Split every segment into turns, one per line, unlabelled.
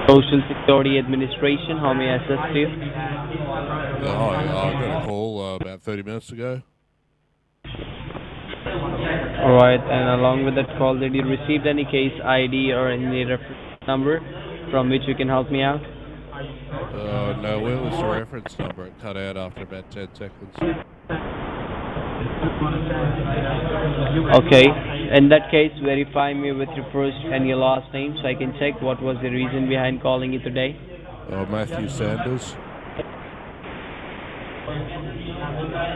Social Security Administration. How may I assist you?
Hi, I got a call about 30 minutes ago.
Alright, and along with that call, did you receive any case ID or any reference number from which you can help me out?
No, where was the reference number? It cut out after about 10 seconds.
Okay, in that case, verify me with your first and your last name so I can check what was the reason behind calling you today.
Matthew Sanders.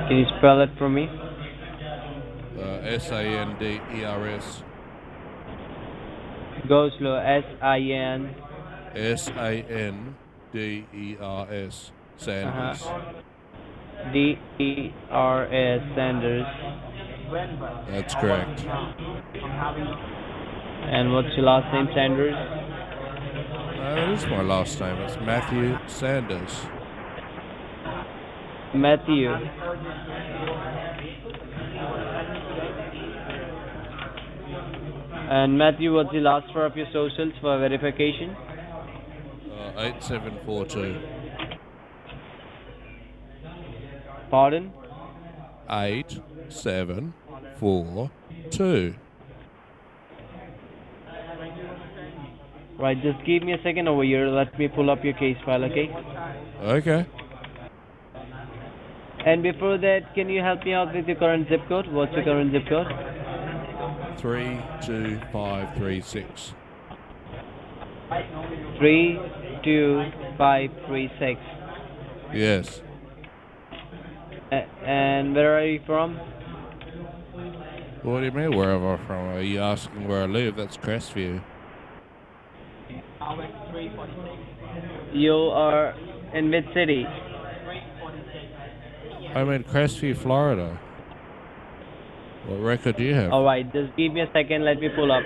Can you spell it for me?
Sanders.
Go slow. S-I-N.
Sanders. Sanders.
D-E-R-S. Sanders.
That's correct.
And what's your last name, Sanders?
That is my last name. It's Matthew Sanders.
Matthew. And Matthew, what's the last four of your socials for verification?
8742.
Pardon?
8742.
Right, just give me a second over here. Let me pull up your case file, okay?
Okay.
And before that, can you help me out with your current zip code? What's your current zip code?
32536.
32536.
Yes.
And where are you from?
What do you mean, where am I from? Are you asking where I live? That's Crestview.
You are in mid city.
I'm in Crestview, Florida. What record do you have?
Alright, just give me a second. Let me pull up.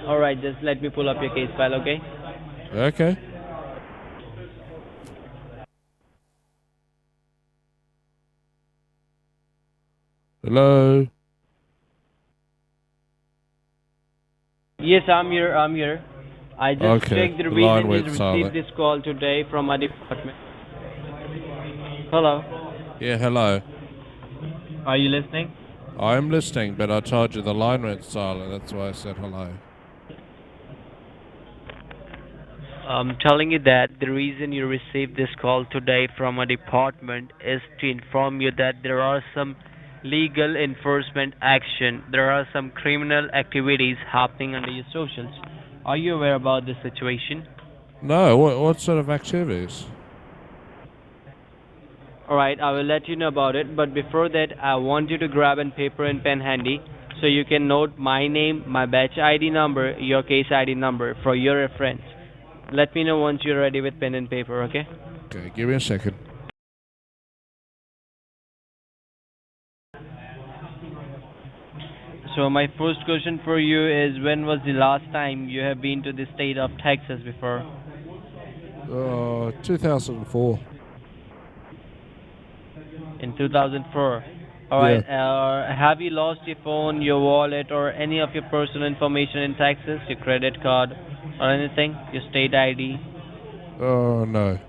Alright, just let me pull up your case file, okay?
Okay. Hello?
Yes, I'm here. I just
Okay,
checked the
the line
reason you
went
received
silent.
this call today from our department. Hello.
Yeah, hello.
Are you listening?
I'm listening, but I told you the line went silent. That's why I said hello.
I'm telling you that the reason you received this call today from a department is to inform you that there are some legal enforcement action. There are some criminal activities happening under your socials. Are you aware about this situation?
No, what sort of activities?
Alright, I will let you know about it, but before that, I want you to grab a paper and pen handy so you can note my name, my batch ID number, your case ID number for your reference. Let me know once you're ready with pen and paper, okay?
Okay, give me a second.
So my first question for you is when was the last time you have been to the state of Texas before?
2004.
In 2004.
Yeah.
Alright, have you lost your phone, your wallet, or any of your personal information in Texas, your credit card, or anything, your state ID?
Oh, no.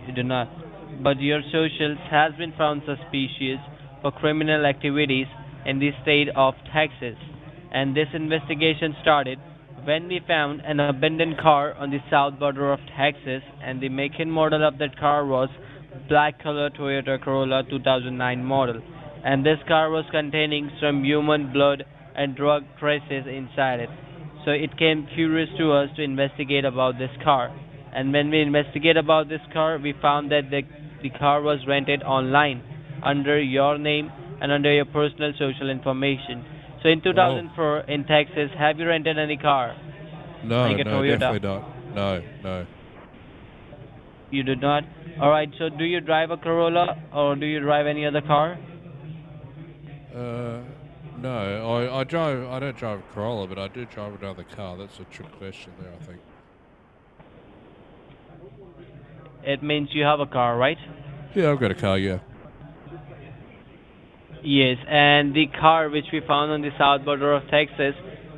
You do not. But your socials has been found suspicious for criminal activities in the state of Texas. And this investigation started when we found an abandoned car on the south border of Texas, and the make and model of that car was black color Toyota Corolla 2009 model. And this car was containing some human blood and drug traces inside it. So it came curious to us to investigate about this car. And when we investigate about this car, we found that the car was rented online under your name and under your personal social information. So in
Oh,
2004 in Texas, have you rented any car
no,
like a Toyota?
definitely not. No.
You did not. All right. So do you drive a Corolla or do you drive any other car?
No, I don't drive a Corolla, but I do drive another car. That's a trick question there, I think.
It means you have a car, right?
Yeah, I've got a car, yeah.
Yes, and the car which we found on the south border of Texas,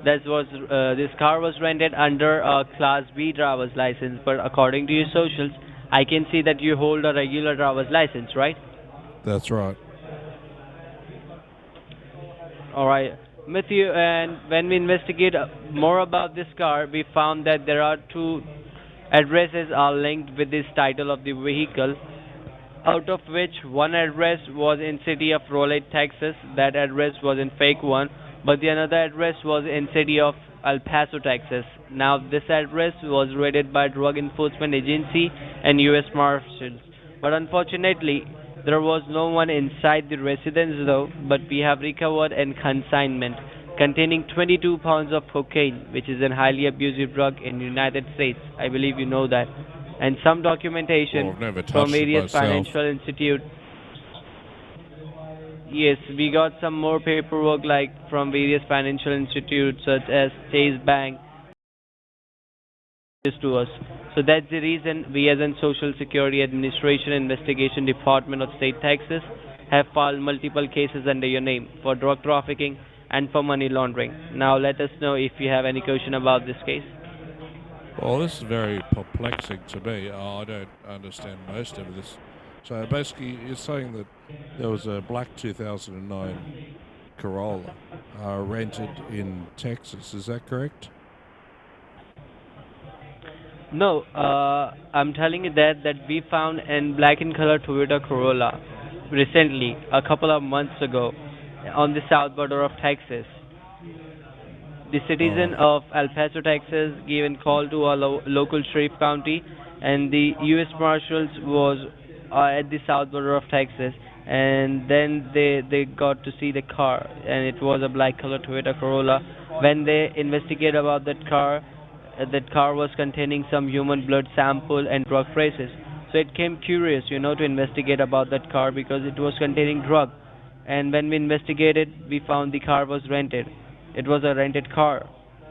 This car was rented under a Class B driver's license, but according to your socials, I can see that you hold a regular driver's license, right?
That's right.
All right, Matthew. And when we investigate more about this car, we found that there are two addresses are linked with this title of the vehicle, out of which one address was in city of Raleigh, Texas. That address was in fake one, but the another address was in city of El Paso, Texas. Now this address was raided by Drug Enforcement Agency and U.S. Marshals, but unfortunately there was no one inside the residence though. But we have recovered a consignment containing 22 pounds of cocaine, which is a highly abusive drug in the United States. I believe you know that, and some
Well,
documentation
I've never
from
touched it
various
myself.
financial institutes. Yes, we got some more paperwork like from various financial institutes such as Chase Bank this to us. So that's the reason we as in Social Security Administration Investigation Department of State Texas have filed multiple cases under your name for drug trafficking and for money laundering. Now let us know if you have any question about this case.
Well, this is very perplexing to me. I don't understand most of this. So basically, you're saying that there was a black 2009 Corolla rented in Texas. Is that correct?
No, I'm telling you that we found in black in color Toyota Corolla recently, a couple of months ago, on the south border of Texas. The citizen
Oh,
of El Paso, Texas, gave a call to a local sheriff county, and the U.S. Marshals was at the south border of Texas, and then they got to see the car, and it was a black color Toyota Corolla. When they investigate about that car was containing some human blood sample and drug traces. So it came curious, to investigate about that car because it was containing drug. And when we investigated, we found the car was rented. It was a rented car,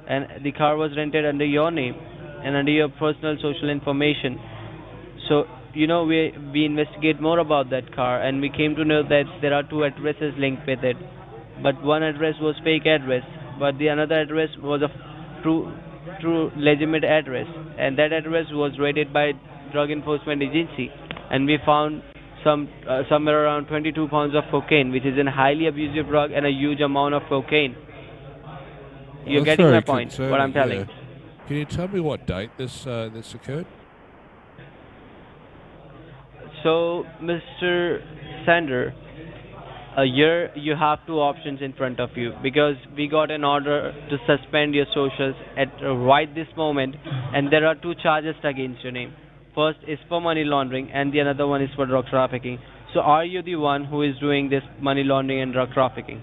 and the car was rented under your name and under your personal social information. So we investigate more about that car, and we came to know that there are two addresses linked with it. But one address was fake address, but the another address was a true legitimate address, and that address was raided by Drug Enforcement Agency, and we found somewhere around 22 pounds of cocaine, which is a highly abusive drug and a huge amount of cocaine.
well,
You're
that's
getting my
very
point? What I'm
concerning.
telling.
Yeah. Can you tell me what date this occurred?
So, Mr. Sander, here you have two options in front of you because we got an order to suspend your socials at right this moment, and there are two charges against your name. First is for money laundering, and the another one is for drug trafficking. So, are you the one who is doing this money laundering and drug trafficking?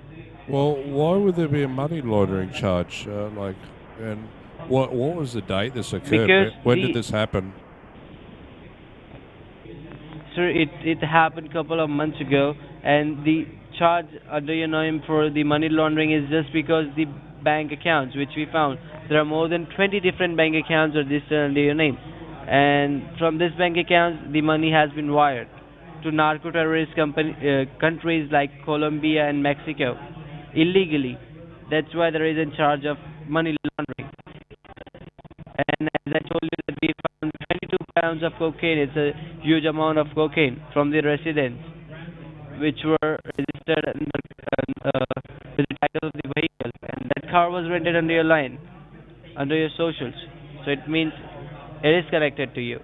Well, why would there be a money laundering charge? And what was the date this occurred?
Because
When did
the
this happen?
sir, it happened couple of months ago, and the charge under your name for the money laundering is just because the bank accounts which we found there are more than 20 different bank accounts registered under your name, and from this bank accounts the money has been wired to narco terrorist countries like Colombia and Mexico illegally. That's why there is a charge of money laundering. And as I told you that we found 22 pounds of cocaine. It's a huge amount of cocaine from the residents, which were registered with the title of the vehicle. And that car was rented under your line, under your socials. So it means it is connected to you.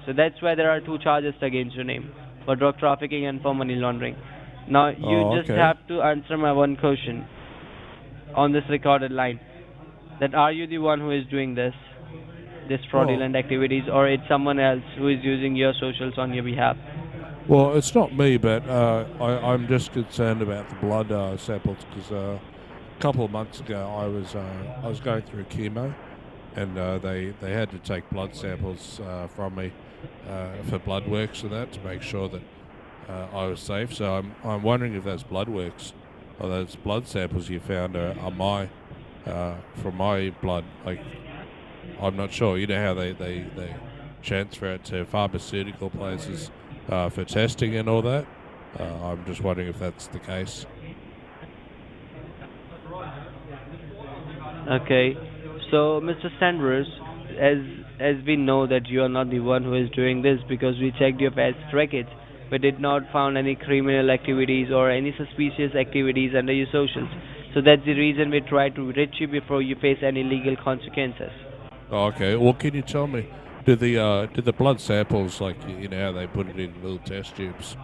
So that's why there are two charges against your name for drug trafficking and for money laundering. Now you
Oh,
just
okay.
have to answer my one question on this recorded line. That are you the one who is doing this
Well,
fraudulent activities, or it's someone else who is using your socials on your behalf?
well, it's not me, but I'm just concerned about the blood samples because a couple of months ago I was going through chemo, and they had to take blood samples from me for blood works and that to make sure that I was safe. So I'm wondering if those blood works or those blood samples you found are my from my blood. Like, I'm not sure. You know how they transfer it to pharmaceutical places for testing and all that. I'm just wondering if that's the case.
Okay. So, Mr. Sanders, as as we know that you are not the one who is doing this because we checked your past records, we did not found any criminal activities or any suspicious activities under your socials. So that's the reason we try to reach you before you face any legal consequences.
Oh, okay. Well, can you tell me, do the blood samples, like you know how they put it in little test tubes?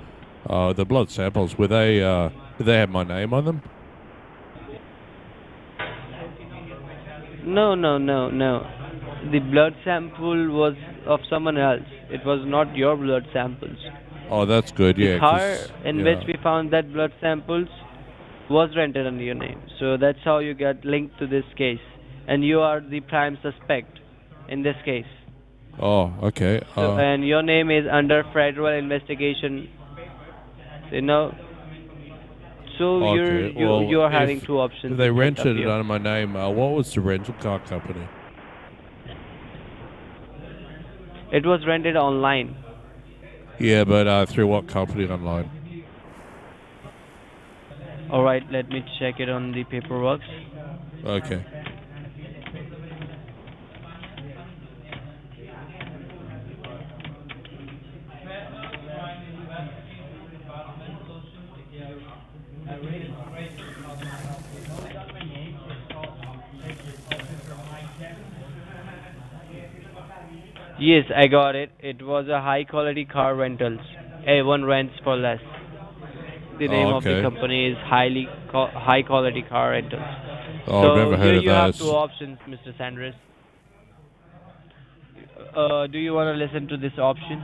The blood samples, were they did they have my name on them?
No, no, no, no. The blood sample was of someone else. It was not your blood samples.
Oh, that's good.
The
Yeah,
car
'cause
in which
yeah.
we found that blood samples was rented under your name. So that's how you get linked to this case. And you are the prime suspect in this case.
Oh, okay.
So and your name is under federal investigation. You know. So
Okay.
you
Well,
are having
if
two options
they
in front of
rented it
you.
under my name, what was the rental car company?
It was rented online.
Yeah, but through what company online?
All right, let me check it on the paperwork.
Okay.
Yes, I got it. It was a high quality car rentals. A1 rents for less. The
Oh,
name of the
okay.
company is high quality car rentals.
Oh, I've
So
never
here
heard of
you have two
those.
options, Mr. Sanders. Do you want to listen to these options?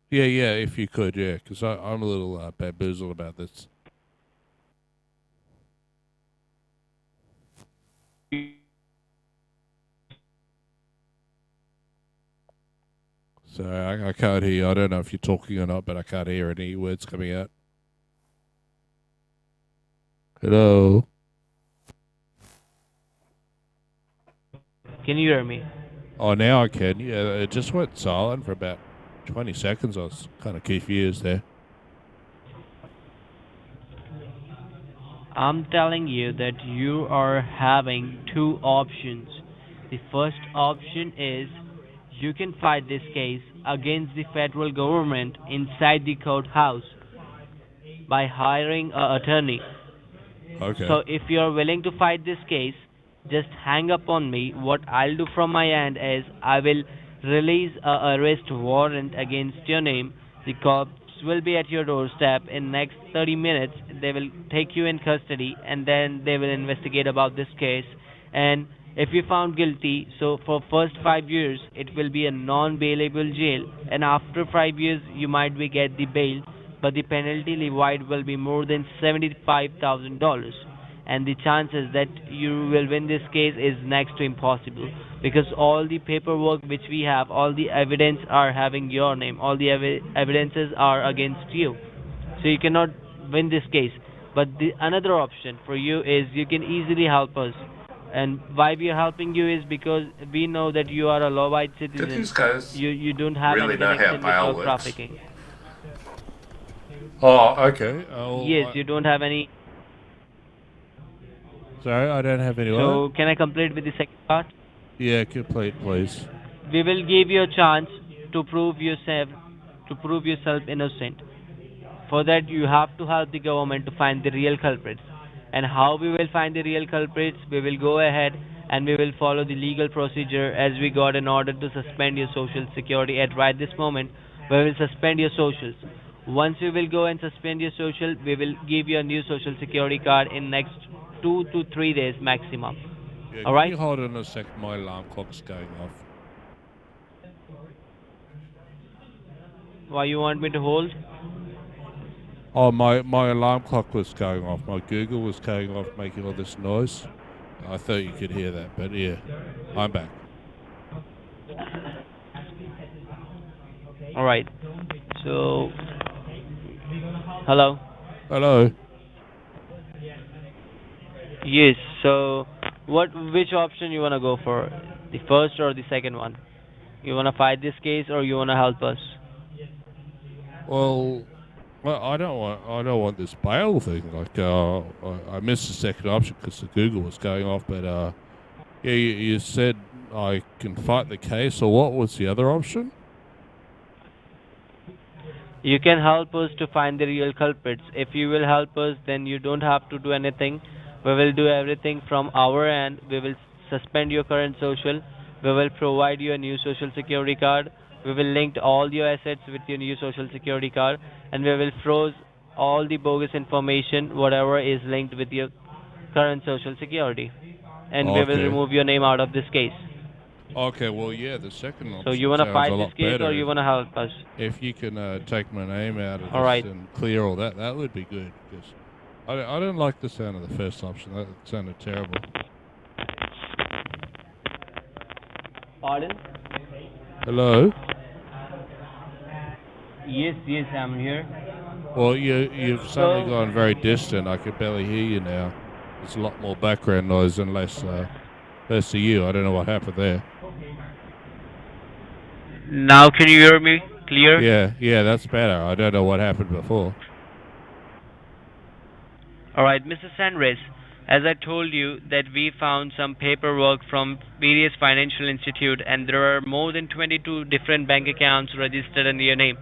Yeah, yeah, if you could, yeah, because I'm a little bamboozled about this. So I can't hear you. I don't know if you're talking or not, but I can't hear any words coming out. Hello?
Can you hear me?
Oh, now I can. Yeah, it just went silent for about 20 seconds. I was kind of confused there.
I'm telling you that you are having two options. The first option is you can fight this case against the federal government inside the courthouse by hiring an attorney.
Okay.
So if you're willing to fight this case, just hang up on me. What I'll do from my end is I will release a arrest warrant against your name. The cops will be at your doorstep in next 30 minutes. They will take you in custody and then they will investigate about this case. And if you found guilty, so for first 5 years it will be a non-bailable jail, and after 5 years you might be get the bail, but the penalty levied will be more than $75,000, and the chances that you will win this case is next to impossible because all the paperwork which we have, all the evidence are having your name, all the evidences are against you, so you cannot win this case. But the another option for you is you can easily help us, and why we are helping you is because we know that you are a law-abiding
Do
citizen.
these guys
You don't have any
really know how
connection with
bail
drug
works?
trafficking.
Oh, okay.
Yes, you don't have any.
Sorry, I don't have any what?
So can I complete with the second part?
Yeah, complete, please.
We will give you a chance to prove yourself innocent. For that, you have to help the government to find the real culprits. And how we will find the real culprits, we will go ahead and we will follow the legal procedure as we got an order to suspend your social security at right this moment. We will suspend your socials. Once we will go and suspend your social, we will give you a new social security card in next 2 to 3 days maximum.
Yeah,
All
can
right?
you hold on a sec? My alarm clock's going off.
Why you want me to hold?
Oh, my alarm clock was going off. My Google was going off, making all this noise. I thought you could hear that, but yeah, I'm back.
All right. So, hello.
Hello.
Yes. So, which option you wanna go for? The first or the second one? You wanna fight this case or you wanna help us?
Well, I don't want this bail thing. Like, I missed the second option because the Google was going off. But Yeah, you said I can fight the case, or what was the other option?
You can help us to find the real culprits. If you will help us, then you don't have to do anything. We will do everything from our end. We will suspend your current social. We will provide you a new social security card. We will link all your assets with your new social security card, and we will froze all the bogus information, whatever is linked with your current social security, and we will
Okay.
remove your name out of this case.
Okay, well, yeah, the second
So you
option
wanna
sounds a
fight this
lot
case or
better.
you wanna help us?
If you can take my name out of
All
this
right.
and clear all that, that would be good. Because I don't like the sound of the first option. That sounded terrible.
Pardon?
Hello?
Yes, yes, I'm here.
Well, you've suddenly
So
gone very distant. I could barely hear you now. There's a lot more background noise and less of you. I don't know what happened there.
now can you hear me clear?
Yeah, that's better. I don't know what happened before.
All right, Mr. Sandres, as I told you that we found some paperwork from various financial institute and there are more than 22 different bank accounts registered under your name.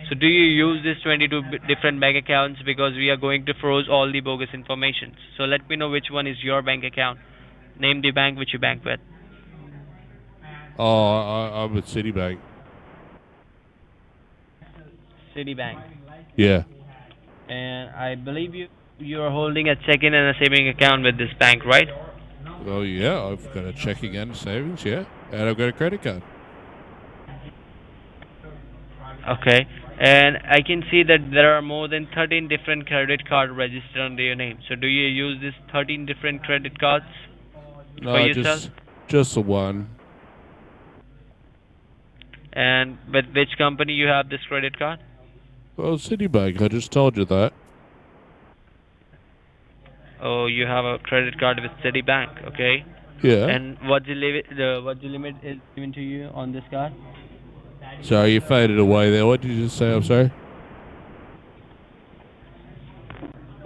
So do you use these 22 different bank accounts because we are going to froze all the bogus information. So let me know which one is your bank account. Name the bank which you bank with.
Oh, I'm with Citibank.
Citibank.
Yeah.
And I believe you are holding a checking and a saving account with this bank, right?
Oh, yeah, I've got a checking and savings, yeah. And I've got a credit card.
Okay. And I can see that there are more than 13 different credit cards registered under your name. So do you use these 13 different credit cards for
No,
yourself?
just the one.
And with which company you have this credit card?
Well, Citibank, I just told you that.
Oh, you have a credit card with Citibank, okay.
Yeah.
And what the limit is given to you on this card?
Sorry, you faded away there. What did you just say? I'm sorry.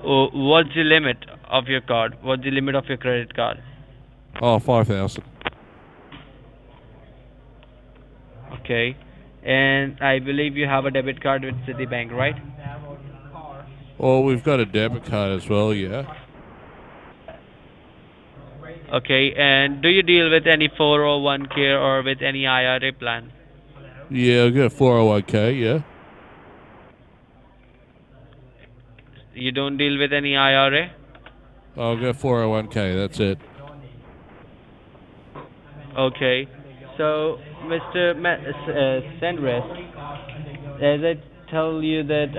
Oh, what's the limit of your card? What's the limit of your credit card?
Oh, 5,000.
Okay. And I believe you have a debit card with Citibank, right?
Well, we've got a debit card as well, yeah.
Okay. And do you deal with any 401k or with any IRA plan?
Yeah, I've got a 401k, yeah.
You don't deal with any IRA?
I've got 401k, that's it.
Okay. So, Mr. Sandrest, as I told you that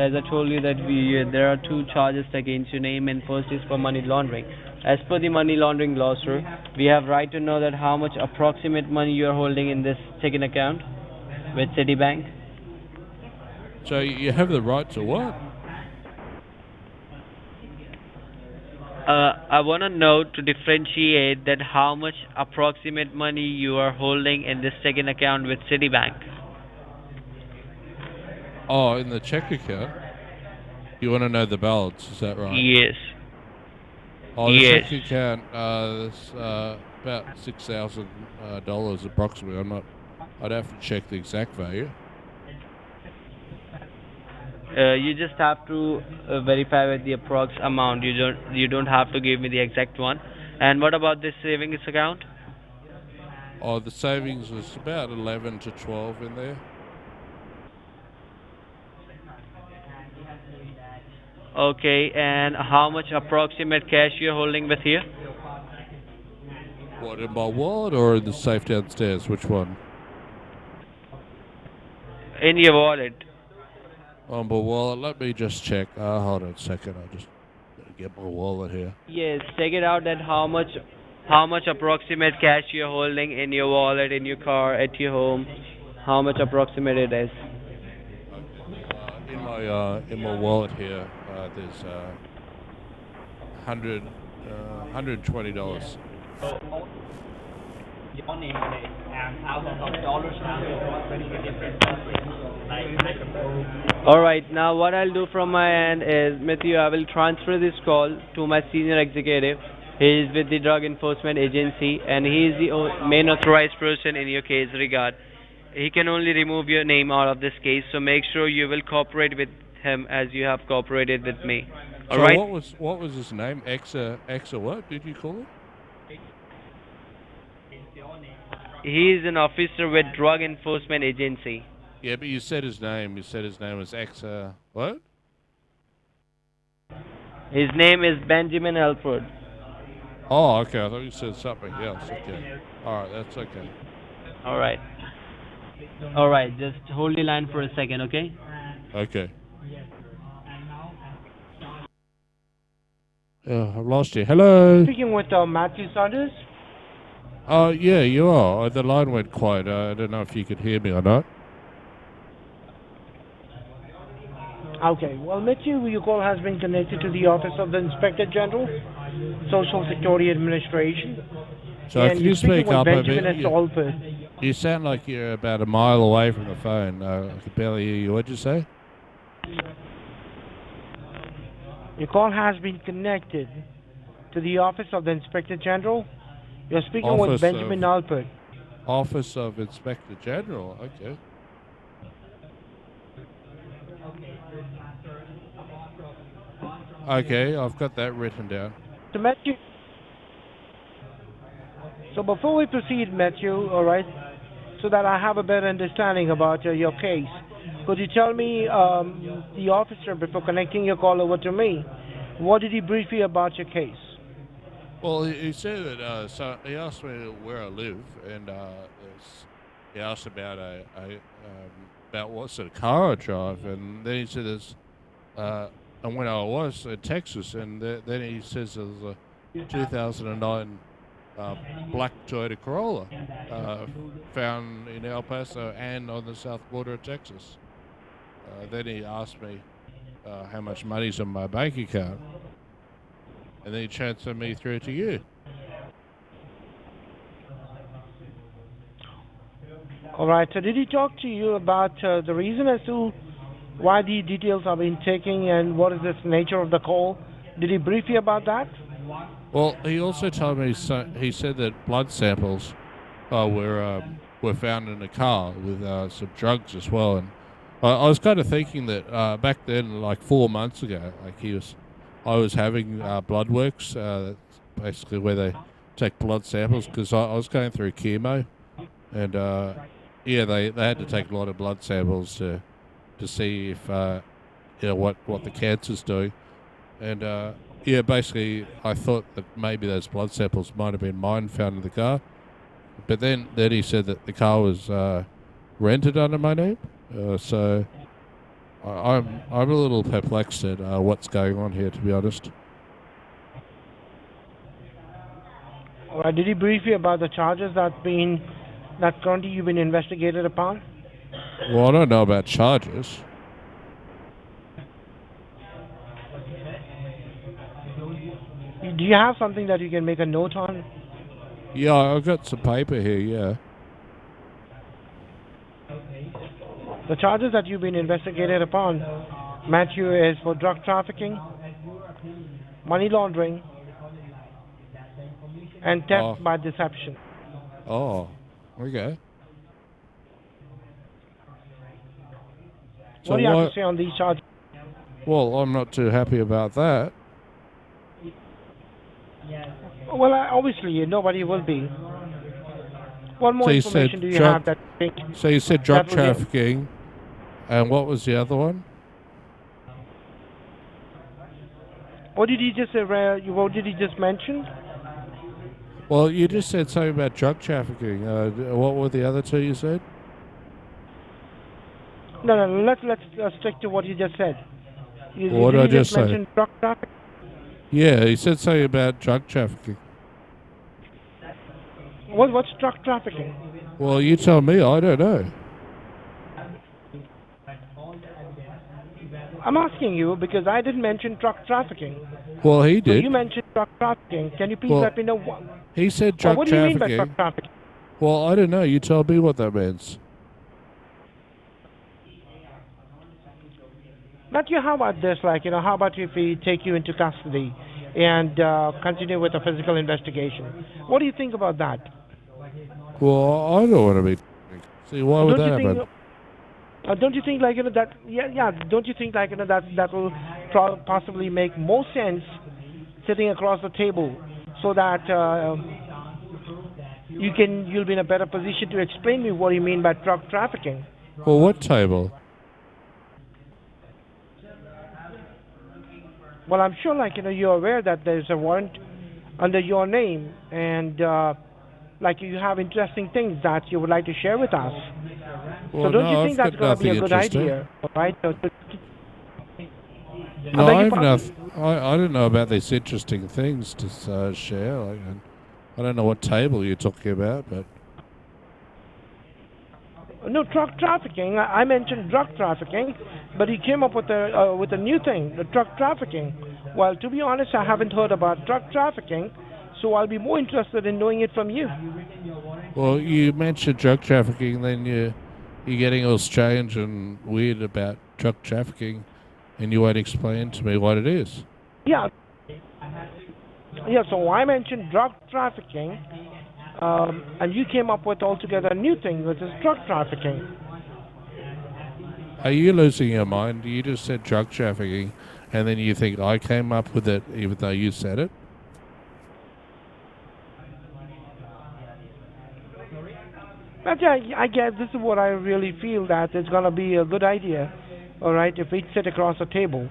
there are two charges against your name, and first is for money laundering. As per the money laundering law, sir, we have right to know that how much approximate money you are holding in this checking account with Citibank.
So you have the right to what?
I want to know to differentiate that how much approximate money you are holding in this checking account with Citibank.
Oh, in the check account? You want to know the balance, is that right?
Yes.
Oh, the
Yes.
check account, there's about $6,000 approximately. I'd have to check the exact value.
You just have to verify with the approx amount. You don't have to give me the exact one. And what about this savings account?
Oh, the savings was about 11 to 12 in there.
Okay, and how much approximate cash you're holding with here?
What, in my wallet or in the safe downstairs? Which one?
In your wallet.
On my wallet, let me just check. Hold on a second. I'll just get my wallet here.
Yes, check it out that how much approximate cash you're holding in your wallet, in your car, at your home. How much approximate it is.
In my wallet here, there's $120.
All right, now what I'll do from my end is, Matthew, I will transfer this call to my senior executive He is with the Drug Enforcement Agency and he is the main authorized person in your case regard. He can only remove your name out of this case, so make sure you will cooperate with him as you have cooperated with me.
So
Alright?
what was his name? Exa what did you call him?
He is an officer with Drug Enforcement Agency.
Yeah, but you said his name. You said his name was Exa what?
His name is Benjamin Alpert.
Oh, okay. I thought you said something else. Okay. All right, that's okay.
Alright. Alright, just hold the line for a second, okay?
Okay. I've lost you. Hello.
Speaking with Matthew Saunders.
Oh, yeah, you are. The line went quiet. I don't know if you could hear me or not.
Okay, well, Matthew, your call has been connected to the Office of the Inspector General, Social Security Administration.
So
and
can you
you're speaking
speak
with
up a
Benjamin
bit?
Alpert.
You sound like you're about a mile away from the phone. I could barely hear you. What'd you say?
Your call has been connected to the Office of the Inspector General. You're speaking with Benjamin Alpert.
Office of Inspector General. Okay. Okay, I've got that written down.
So, Matthew. So before we proceed, Matthew, all right, so that I have a better understanding about your case, could you tell me, the officer, before connecting your call over to me, what did he brief you about your case?
Well, he said that. So he asked me where I live, and he asked about about what sort of car I drive, and then he said there's and when I was in Texas, and then he says there's a 2009 black Toyota Corolla found in El Paso and on the south border of Texas. Then he asked me how much money's on my bank account, and then he transferred me through to you.
All right, so did he talk to you about the reason as to why the details are being taken and what is the nature of the call? Did he brief you about that?
Well, he also told me he said that blood samples were found in the car with some drugs as well, and I was kind of thinking that back then, like 4 months ago, I was having blood works. That's basically where they take blood samples because I was going through chemo, and yeah, they had to take a lot of blood samples to see if what the cancer's doing, and yeah, basically I thought that maybe those blood samples might have been mine found in the car, but then he said that the car was rented under my name, so I'm a little perplexed at what's going on here, to be honest.
All right, did he brief you about the charges that currently you've been investigated upon?
Well, I don't know about charges.
Do you have something that you can make a note on?
Yeah, I've got some paper here, yeah.
The charges that you've been investigated upon, Matthew, is for drug trafficking, money laundering, and theft by deception.
Oh, okay.
What do you have to say on these charges?
Well, I'm not too happy about that.
Well, obviously, nobody will be. What more information do you have that you think?
So you said drug trafficking, and what was the other one?
What did he just say? What did he just mention?
Well, you just said something about drug trafficking. What were the other two you said?
No. Let's stick to what you just said.
What did I just say?
Mention drug trafficking?
Yeah, he said something about drug trafficking.
What's drug trafficking?
Well, you tell me. I don't know.
I'm asking you because I didn't mention drug trafficking.
Well, he did.
So you mentioned drug trafficking. Can you please let me know what?
He said drug
what
trafficking.
What do you mean by drug trafficking?
Well, I don't know. You tell me what that means.
Matthew, how about this? How about if we take you into custody and continue with a physical investigation. What do you think about that?
Well, I don't want to be. See, why would
Don't
that
you think?
happen?
Don't you think like that? Yeah, yeah. Don't you think like that will possibly make more sense sitting across the table so that you'll be in a better position to explain me what you mean by drug trafficking.
Well, what table?
Well, I'm sure like you're aware that there's a warrant under your name and like you have interesting things that you would like to share with us. So
Well,
don't you
no,
think
I've
that's
got
going to be
nothing
a good
interesting.
idea? All right. I
No,
beg
I
your
have
pardon?
enough. I don't know about these interesting things to share. Like, I don't know what table you're talking about, but
No, drug trafficking. I mentioned drug trafficking, but he came up with a new thing, the drug trafficking. Well, to be honest, I haven't heard about drug trafficking, so I'll be more interested in knowing it from you.
well, you mentioned drug trafficking, then you're getting all strange and weird about drug trafficking, and you won't explain to me what it is.
Yeah, yeah. So I mentioned drug trafficking, and you came up with altogether a new thing, which is drug trafficking.
Are you losing your mind? You just said drug trafficking, and then you think I came up with it, even though you said it.
But yeah, I guess this is what I really feel that it's gonna be a good idea. All right, if we sit across a table,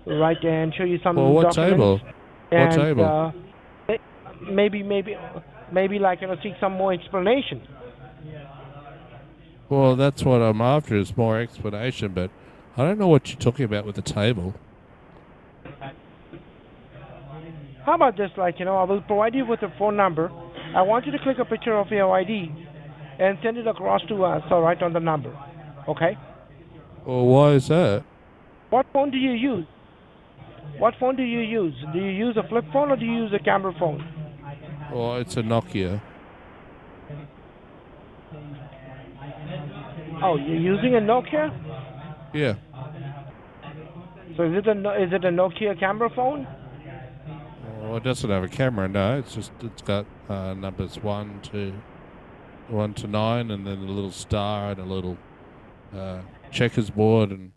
right, and show you
Well,
some
what
documents,
table? What
and
table?
maybe, maybe like seek some more explanation.
Well, that's what I'm after is more explanation, but I don't know what you're talking about with the table.
How about this? Like I will provide you with a phone number. I want you to click a picture of your ID and send it across to us. All right, on the number. Okay.
Well, why is that?
What phone do you use? What phone do you use? Do you use a flip phone or do you use a camera phone?
Well, it's a Nokia.
Oh, you're using a Nokia?
Yeah.
So is it a Nokia camera phone?
Well, it doesn't have a camera, no. It's got numbers 1 to 9, and then a little star and a little checkers board, and